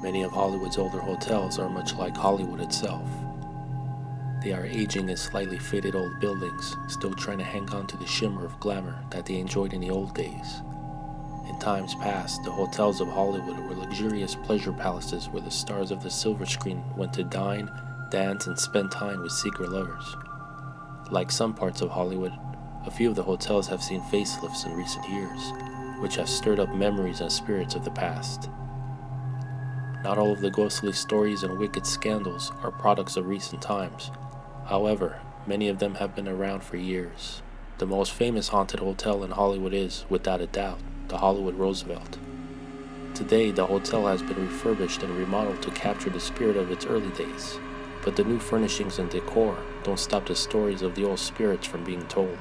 Many of Hollywood's older hotels are much like Hollywood itself. They are aging as slightly faded old buildings, still trying to hang on to the shimmer of glamour that they enjoyed in the old days. In times past, the hotels of Hollywood were luxurious pleasure palaces where the stars of the silver screen went to dine, dance, and spend time with secret lovers. Like some parts of Hollywood, a few of the hotels have seen facelifts in recent years, which have stirred up memories and spirits of the past. Not all of the ghostly stories and wicked scandals are products of recent times. However, many of them have been around for years. The most famous haunted hotel in Hollywood is, without a doubt, the Hollywood Roosevelt. Today, the hotel has been refurbished and remodeled to capture the spirit of its early days, but the new furnishings and decor don't stop the stories of the old spirits from being told.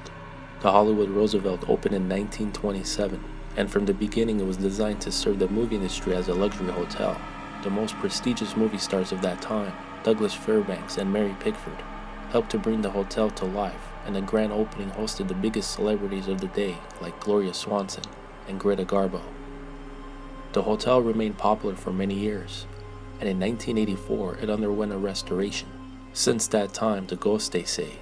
The Hollywood Roosevelt opened in 1927, and from the beginning it was designed to serve the movie industry as a luxury hotel. The most prestigious movie stars of that time, Douglas Fairbanks and Mary Pickford, helped to bring the hotel to life, and the grand opening hosted the biggest celebrities of the day like Gloria Swanson and Greta Garbo. The hotel remained popular for many years, and in 1984 it underwent a restoration. Since that time, the ghosts, they say,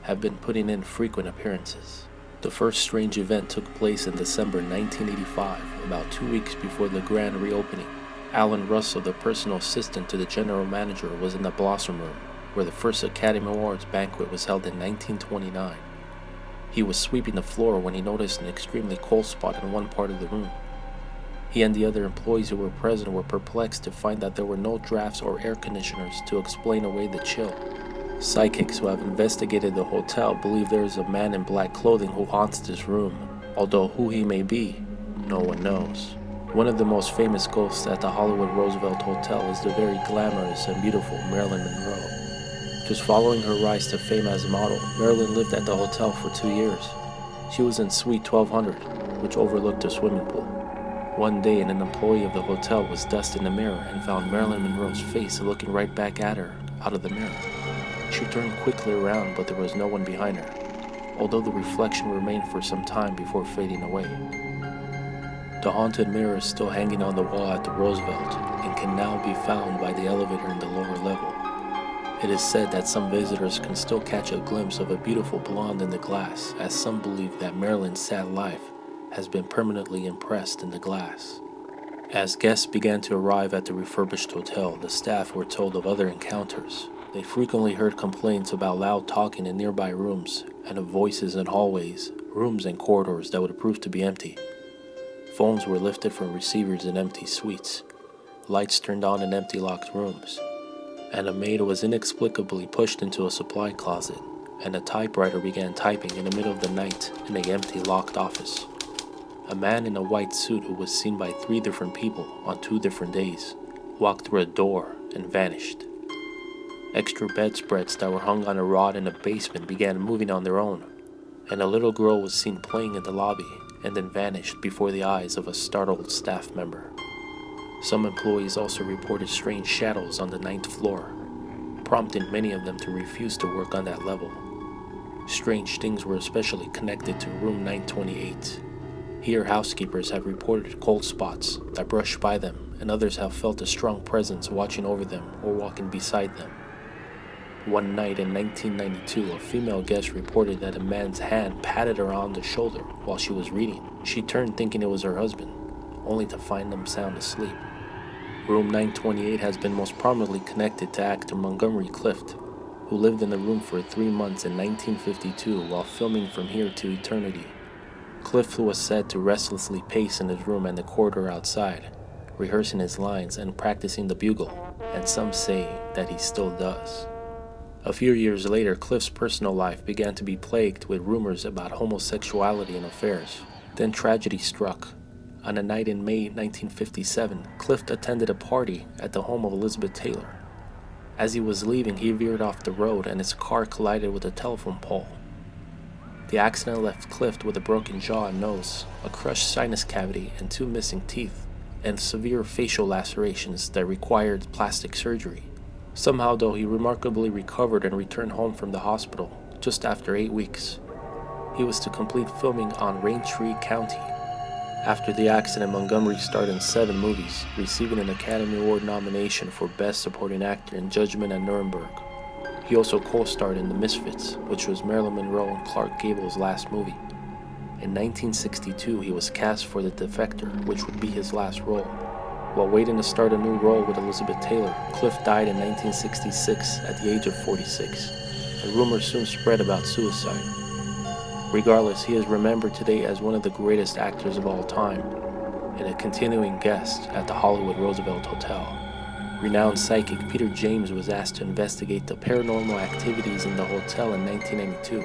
have been putting in frequent appearances. The first strange event took place in December 1985, about 2 weeks before the grand reopening. Alan Russell, the personal assistant to the general manager, was in the Blossom Room, where the first Academy Awards banquet was held in 1929. He was sweeping the floor when he noticed an extremely cold spot in one part of the room. He and the other employees who were present were perplexed to find that there were no drafts or air conditioners to explain away the chill. Psychics who have investigated the hotel believe there is a man in black clothing who haunts this room, although who he may be, no one knows. One of the most famous ghosts at the Hollywood Roosevelt Hotel is the very glamorous and beautiful Marilyn Monroe. Just following her rise to fame as a model, Marilyn lived at the hotel for 2 years. She was in Suite 1200, which overlooked a swimming pool. One day, an employee of the hotel was dusting the mirror and found Marilyn Monroe's face looking right back at her out of the mirror. She turned quickly around, but there was no one behind her, although the reflection remained for some time before fading away. The haunted mirror is still hanging on the wall at the Roosevelt and can now be found by the elevator in the lower level. It is said that some visitors can still catch a glimpse of a beautiful blonde in the glass, as some believe that Marilyn's sad life has been permanently impressed in the glass. As guests began to arrive at the refurbished hotel, the staff were told of other encounters. They frequently heard complaints about loud talking in nearby rooms and of voices in hallways, rooms, and corridors that would prove to be empty. Phones were lifted from receivers in empty suites, lights turned on in empty locked rooms, and a maid was inexplicably pushed into a supply closet, and a typewriter began typing in the middle of the night in an empty locked office. A man in a white suit who was seen by 3 different people on 2 different days walked through a door and vanished. Extra bedspreads that were hung on a rod in the basement began moving on their own, and a little girl was seen playing in the lobby and then vanished before the eyes of a startled staff member. Some employees also reported strange shadows on the 9th floor, prompting many of them to refuse to work on that level. Strange things were especially connected to room 928. Here, housekeepers have reported cold spots that brush by them, and others have felt a strong presence watching over them or walking beside them. One night in 1992, a female guest reported that a man's hand patted her on the shoulder while she was reading. She turned thinking it was her husband, only to find him sound asleep. Room 928 has been most prominently connected to actor Montgomery Clift, who lived in the room for 3 months in 1952 while filming From Here to Eternity. Clift was said to restlessly pace in his room and the corridor outside, rehearsing his lines and practicing the bugle, and some say that he still does. A few years later, Clift's personal life began to be plagued with rumors about homosexuality and affairs. Then tragedy struck. On a night in May 1957, Clift attended a party at the home of Elizabeth Taylor. As he was leaving, he veered off the road and his car collided with a telephone pole. The accident left Clift with a broken jaw and nose, a crushed sinus cavity and 2 missing teeth, and severe facial lacerations that required plastic surgery. Somehow, though, he remarkably recovered and returned home from the hospital just after 8 weeks. He was to complete filming on Raintree County. After the accident, Montgomery starred in 7 movies, receiving an Academy Award nomination for Best Supporting Actor in Judgment at Nuremberg. He also co-starred in The Misfits, which was Marilyn Monroe and Clark Gable's last movie. In 1962, he was cast for The Defector, which would be his last role. While waiting to start a new role with Elizabeth Taylor, Clift died in 1966 at the age of 46, and rumors soon spread about suicide. Regardless, he is remembered today as one of the greatest actors of all time, and a continuing guest at the Hollywood Roosevelt Hotel. Renowned psychic Peter James was asked to investigate the paranormal activities in the hotel in 1992.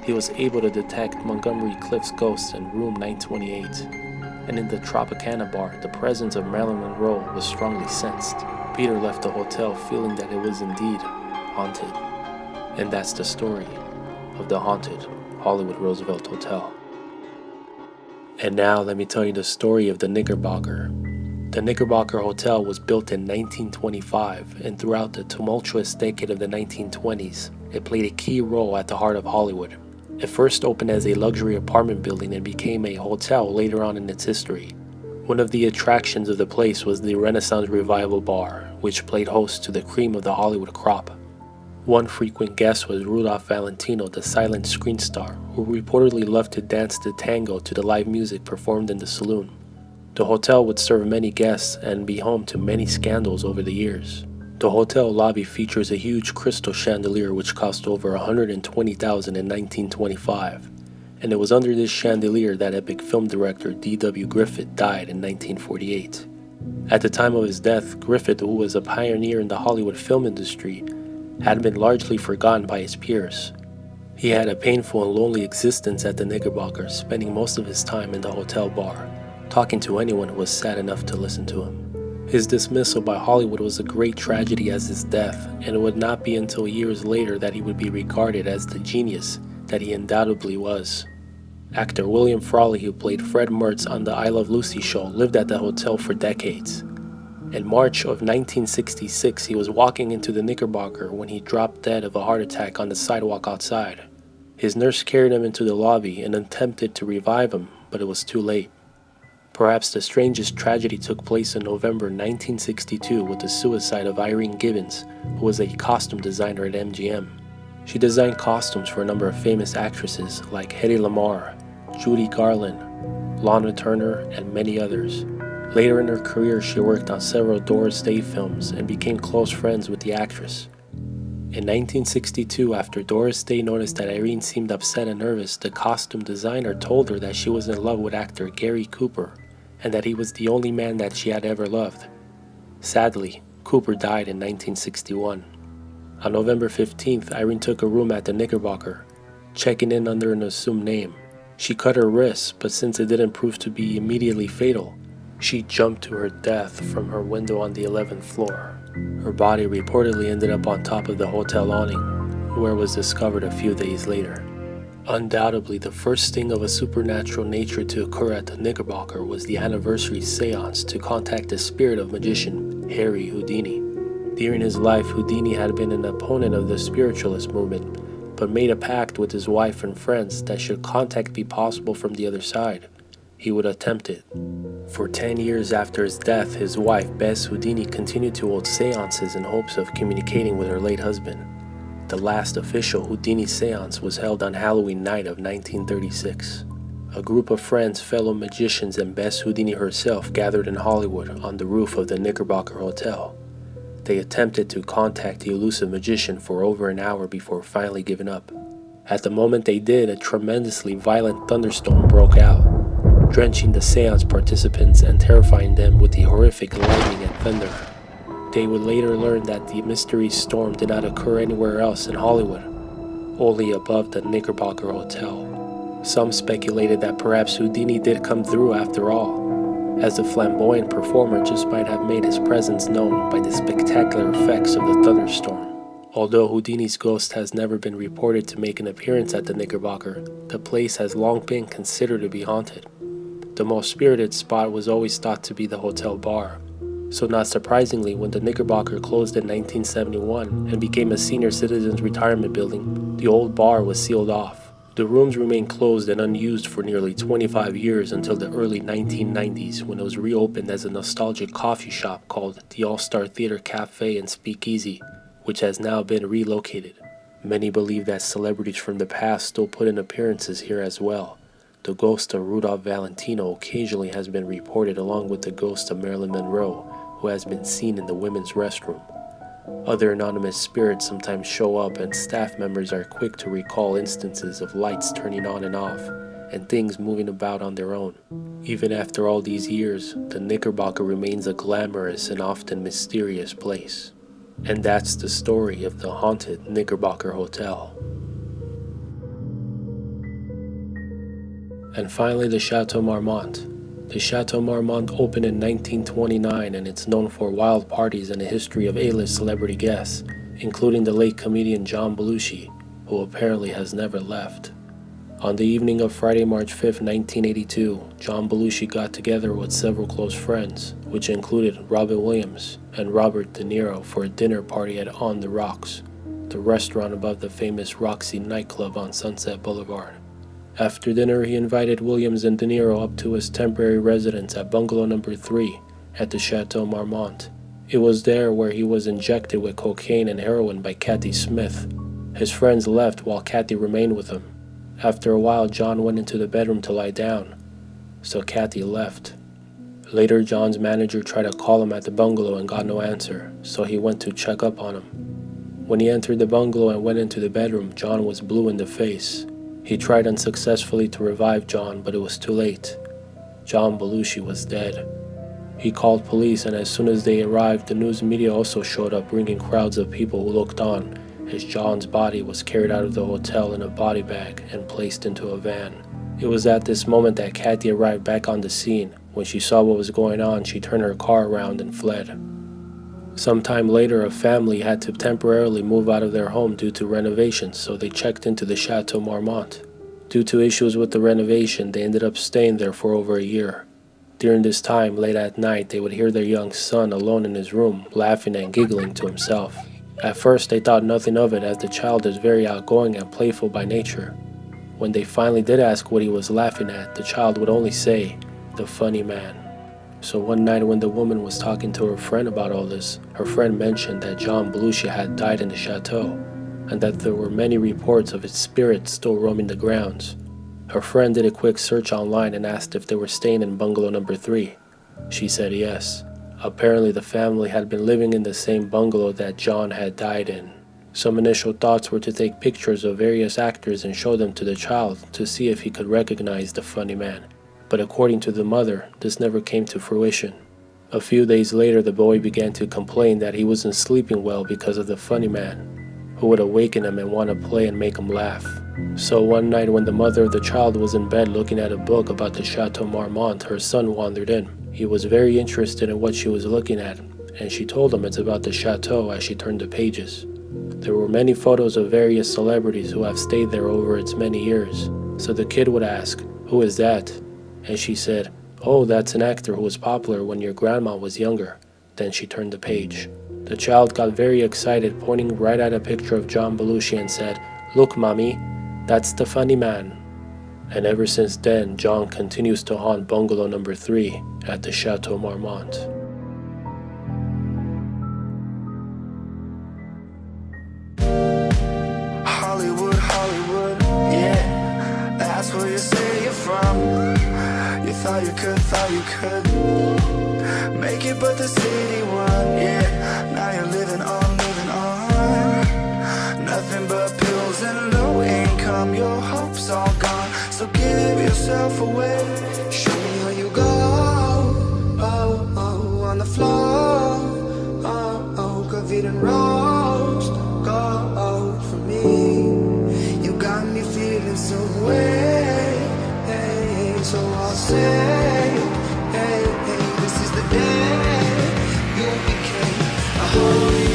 He was able to detect Montgomery Clift's ghost in room 928, and in the Tropicana bar, the presence of Marilyn Monroe was strongly sensed. Peter left the hotel feeling that it was indeed haunted. And that's the story of the haunted Hollywood Roosevelt Hotel. And now let me tell you the story of the Knickerbocker. The Knickerbocker Hotel was built in 1925, and throughout the tumultuous decade of the 1920s, it played a key role at the heart of Hollywood. It first opened as a luxury apartment building and became a hotel later on in its history. One of the attractions of the place was the Renaissance Revival Bar, which played host to the cream of the Hollywood crop. One frequent guest was Rudolph Valentino, the silent screen star, who reportedly loved to dance the tango to the live music performed in the saloon. The hotel would serve many guests and be home to many scandals over the years. The hotel lobby features a huge crystal chandelier which cost over $120,000 in 1925, and it was under this chandelier that epic film director D.W. Griffith died in 1948. At the time of his death, Griffith, who was a pioneer in the Hollywood film industry, had been largely forgotten by his peers. He had a painful and lonely existence at the Knickerbocker, spending most of his time in the hotel bar, talking to anyone who was sad enough to listen to him. His dismissal by Hollywood was a great tragedy as his death, and it would not be until years later that he would be regarded as the genius that he undoubtedly was. Actor William Frawley, who played Fred Mertz on the I Love Lucy show, lived at the hotel for decades. In March of 1966, he was walking into the Knickerbocker when he dropped dead of a heart attack on the sidewalk outside. His nurse carried him into the lobby and attempted to revive him, but it was too late. Perhaps the strangest tragedy took place in November 1962 with the suicide of Irene Gibbons, who was a costume designer at MGM. She designed costumes for a number of famous actresses like Hedy Lamarr, Judy Garland, Lana Turner, and many others. Later in her career, she worked on several Doris Day films and became close friends with the actress. In 1962, after Doris Day noticed that Irene seemed upset and nervous, the costume designer told her that she was in love with actor Gary Cooper and that he was the only man that she had ever loved. Sadly, Cooper died in 1961. On November 15th, Irene took a room at the Knickerbocker, checking in under an assumed name. She cut her wrists, but since it didn't prove to be immediately fatal, she jumped to her death from her window on the 11th floor. Her body reportedly ended up on top of the hotel awning, where it was discovered a few days later. Undoubtedly, the first sting of a supernatural nature to occur at the Knickerbocker was the anniversary seance to contact the spirit of magician Harry Houdini. During his life, Houdini had been an opponent of the spiritualist movement, but made a pact with his wife and friends that should contact be possible from the other side, he would attempt it. For 10 years after his death, his wife, Bess Houdini, continued to hold seances in hopes of communicating with her late husband. The last official Houdini seance was held on Halloween night of 1936. A group of friends, fellow magicians, and Bess Houdini herself gathered in Hollywood on the roof of the Knickerbocker Hotel. They attempted to contact the elusive magician for over an hour before finally giving up. At the moment they did, a tremendously violent thunderstorm broke out, drenching the seance participants and terrifying them with the horrific lightning and thunder. They would later learn that the mystery storm did not occur anywhere else in Hollywood, only above the Knickerbocker Hotel. Some speculated that perhaps Houdini did come through after all, as the flamboyant performer just might have made his presence known by the spectacular effects of the thunderstorm. Although Houdini's ghost has never been reported to make an appearance at the Knickerbocker, the place has long been considered to be haunted. The most spirited spot was always thought to be the hotel bar. So not surprisingly, when the Knickerbocker closed in 1971 and became a senior citizens retirement building, the old bar was sealed off. The rooms remained closed and unused for nearly 25 years until the early 1990s when it was reopened as a nostalgic coffee shop called the All-Star Theater Cafe and Speakeasy, which has now been relocated. Many believe that celebrities from the past still put in appearances here as well. The ghost of Rudolph Valentino occasionally has been reported along with the ghost of Marilyn Monroe, who has been seen in the women's restroom. Other anonymous spirits sometimes show up, and staff members are quick to recall instances of lights turning on and off and things moving about on their own. Even after all these years, the Knickerbocker remains a glamorous and often mysterious place. And that's the story of the haunted Knickerbocker Hotel. And finally, the Chateau Marmont. The Chateau Marmont opened in 1929, and it's known for wild parties and a history of A-list celebrity guests, including the late comedian John Belushi, who apparently has never left. On the evening of Friday, March 5, 1982, John Belushi got together with several close friends, which included Robin Williams and Robert De Niro, for a dinner party at On the Rocks, the restaurant above the famous Roxy nightclub on Sunset Boulevard. After dinner, he invited Williams and De Niro up to his temporary residence at Bungalow Number 3 at the Chateau Marmont. It was there where he was injected with cocaine and heroin by Kathy Smith. His friends left while Kathy remained with him. After a while, John went into the bedroom to lie down, so Kathy left. Later, John's manager tried to call him at the bungalow and got no answer, so he went to check up on him. When he entered the bungalow and went into the bedroom, John was blue in the face. He tried unsuccessfully to revive John, but it was too late. John Belushi was dead. He called police, and as soon as they arrived, the news media also showed up, bringing crowds of people who looked on as John's body was carried out of the hotel in a body bag and placed into a van. It was at this moment that Kathy arrived back on the scene. When she saw what was going on, she turned her car around and fled. Sometime later, a family had to temporarily move out of their home due to renovations, so they checked into the Chateau Marmont. Due to issues with the renovation, they ended up staying there for over a year. During this time, late at night, they would hear their young son alone in his room, laughing and giggling to himself. At first, they thought nothing of it, as the child is very outgoing and playful by nature. When they finally did ask what he was laughing at, the child would only say, "The funny man." So one night when the woman was talking to her friend about all this, her friend mentioned that John Belushi had died in the chateau, and that there were many reports of his spirit still roaming the grounds. Her friend did a quick search online and asked if they were staying in Bungalow Number 3. She said yes. Apparently the family had been living in the same bungalow that John had died in. Some initial thoughts were to take pictures of various actors and show them to the child to see if he could recognize the funny man. But according to the mother, this never came to fruition. A few days later, the boy began to complain that he wasn't sleeping well because of the funny man, who would awaken him and want to play and make him laugh. So one night when the mother of the child was in bed looking at a book about the Chateau Marmont, her son wandered in. He was very interested in what she was looking at, and she told him it's about the chateau as she turned the pages. There were many photos of various celebrities who have stayed there over its many years. So the kid would ask, "Who is that?" And she said, "Oh, that's an actor who was popular when your grandma was younger." Then she turned the page. The child got very excited, pointing right at a picture of John Belushi and said, "Look, mommy, that's the funny man." And ever since then, John continues to haunt Bungalow Number 3 at the Chateau Marmont. Hollywood, Hollywood, yeah, that's where you say you're from. You thought you could make it, but the city won, yeah. Now you're living on. Nothing but pills and low income, your hope's all gone. So give yourself away, show me how you go. Oh, oh, on the floor. Oh, oh, coffee and roast. Go for me. You got me feeling so way. Hey, so I'll say, hey, hey, this is the day you became a holy.